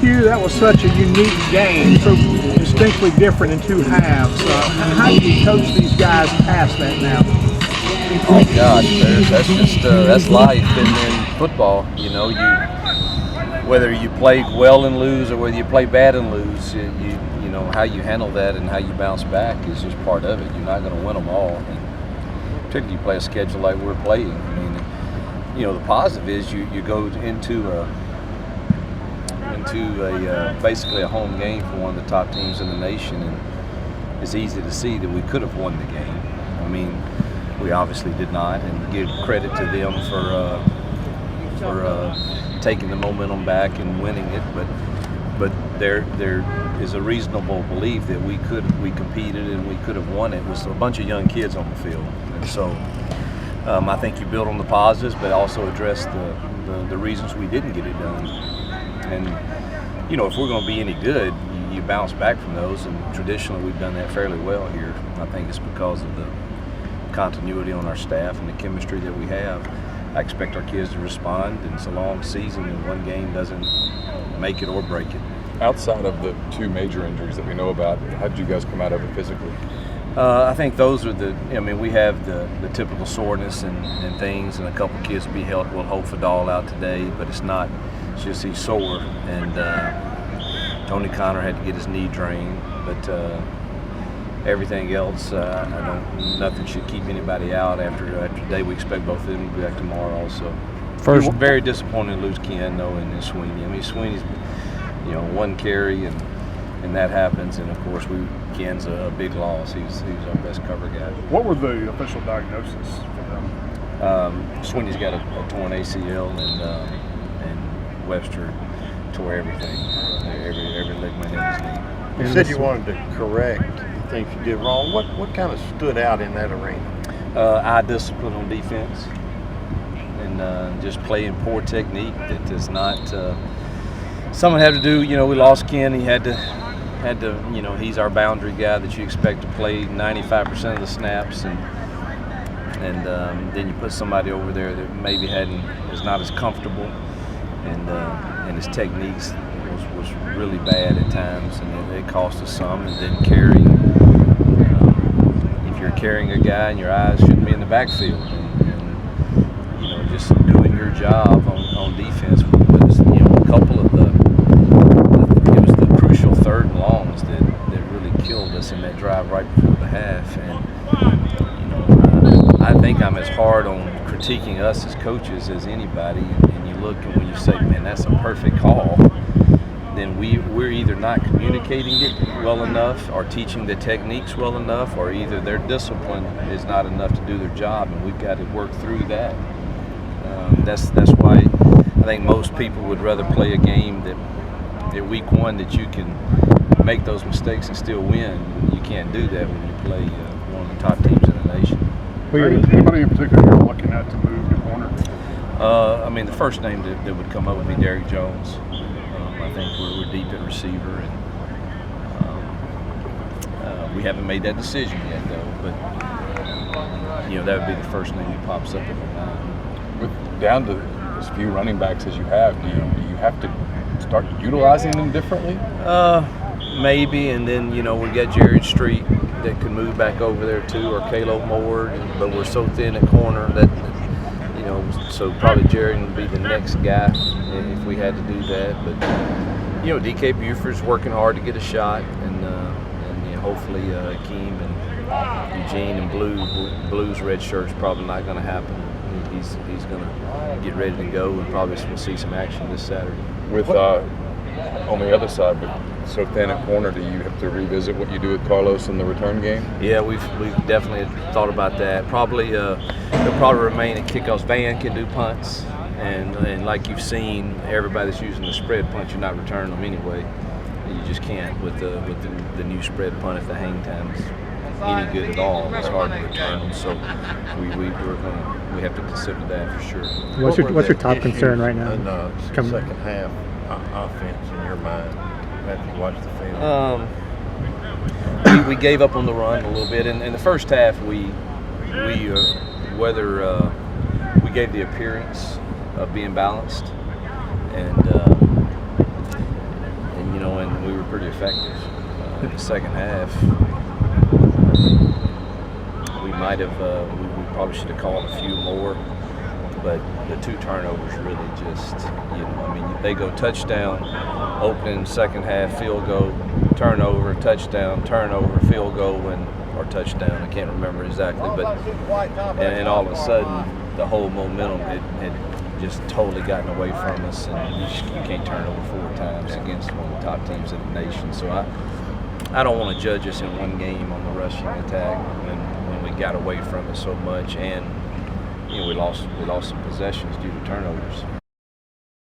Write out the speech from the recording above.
Hugh, that was such a unique game, so distinctly different in two halves. How do you coach these guys past that now? Oh gosh, that's life in football. You know, whether you play well and lose or whether you play bad and lose, you know how you handle that and how you bounce back is just part of it. You're not going to win them all, and particularly you play a schedule like we're playing. I mean, you know, the positive is you go into a basically a home game for one of the top teams in the nation, and it's easy to see that we could have won the game. I mean, we obviously did not, and give credit to them for taking the momentum back and winning it. But there is a reasonable belief that we competed and we could have won it. It was a bunch of young kids on the field, and so I think you build on the positives, but also address the reasons we didn't get it done. And you know, if we're going to be any good, you bounce back from those, and traditionally we've done that fairly well here. I think it's because of the continuity on our staff and the chemistry that we have. I expect our kids to respond, and it's a long season, and one game doesn't make it or break it. Outside of the two major injuries that we know about, how did you guys come out of it physically? I think those are we have the typical soreness and things, and a couple kids will hold Fadal out today, but it's just he's sore, and Tony Connor had to get his knee drained, but everything else, nothing should keep anybody out after today. We expect both of them to be back tomorrow also. First, very disappointing to lose Ken, though, and then Sweeney. I mean, Sweeney's, you know, one carry, and that happens, and of course Ken's a big loss. He's our best cover guy. What were the official diagnosis for them? Sweeney's got a torn ACL, and Webster tore everything, every ligament in his knee. You said you wanted to correct the things you did wrong. What kind of stood out in that arena? Eye discipline on defense, and just playing poor technique that does not. Someone had to do. You know, we lost Ken. He had to. You know, he's our boundary guy that you expect to play 95% of the snaps, and then you put somebody over there that maybe is not as comfortable, and his techniques was really bad at times, and it cost us some. And then carrying, if you're carrying a guy and your eyes shouldn't be in the backfield, and you know, just doing your job on defense. Was, you know, a couple of it was the crucial third and longs that really killed us in that drive right before the half. And you know, I think I'm as hard on critiquing us as coaches as anybody. And you look, and when you say, man, that's a perfect call, then we're either not communicating it well enough or teaching the techniques well enough, or either their discipline is not enough to do their job, and we've got to work through that. That's why I think most people would rather play a game that week one that you can make those mistakes and still win. You can't do that when you play one of the top teams in the nation. Anybody in particular you're looking at to move to corner? I mean, the first name that would come up would be Derrick Jones. I think we're deep at receiver, and we haven't made that decision yet, though. But you know, that would be the first name that pops up in my mind. With down to as few running backs as you have, do you have to start utilizing them differently? Maybe, and then you know we got Jared Street that could move back over there too, or Caleb Moore, but we're so thin at corner that. You know, so probably Jared would be the next guy if we had to do that. But you know, DK Buford's working hard to get a shot, and you know, hopefully Akeem and Eugene and Blue's red shirt's probably not going to happen. He's going to get ready to go, and probably we'll see some action this Saturday. With on the other side, but so thin at corner, do you have to revisit what you do with Carlos in the return game? Yeah, we've definitely thought about that. Probably he'll probably remain at kickoffs. Van can do punts, and like you've seen, everybody that's using the spread punt, you're not returning them anyway. You just can't with the new spread punt if the hang time is any good at all. It's hard to return them, so we have to consider that for sure. What's your top concern right now? In the second half offense in your mind after you watch the film? We gave up on the run a little bit. In the first half, we gave the appearance of being balanced, and effective. In the second half, we might have, we probably should have called a few more, but the 2 turnovers really just, I mean, they go touchdown, opening second half, field goal, turnover, touchdown, turnover, field goal, or touchdown. I can't remember exactly, but and all of a sudden, the whole momentum had just totally gotten away from us, and you can't turn over 4 times against one of the top teams in the nation. So I don't want to judge us in one game on the rushing attack when we got away from it so much, and we lost some possessions due to turnovers.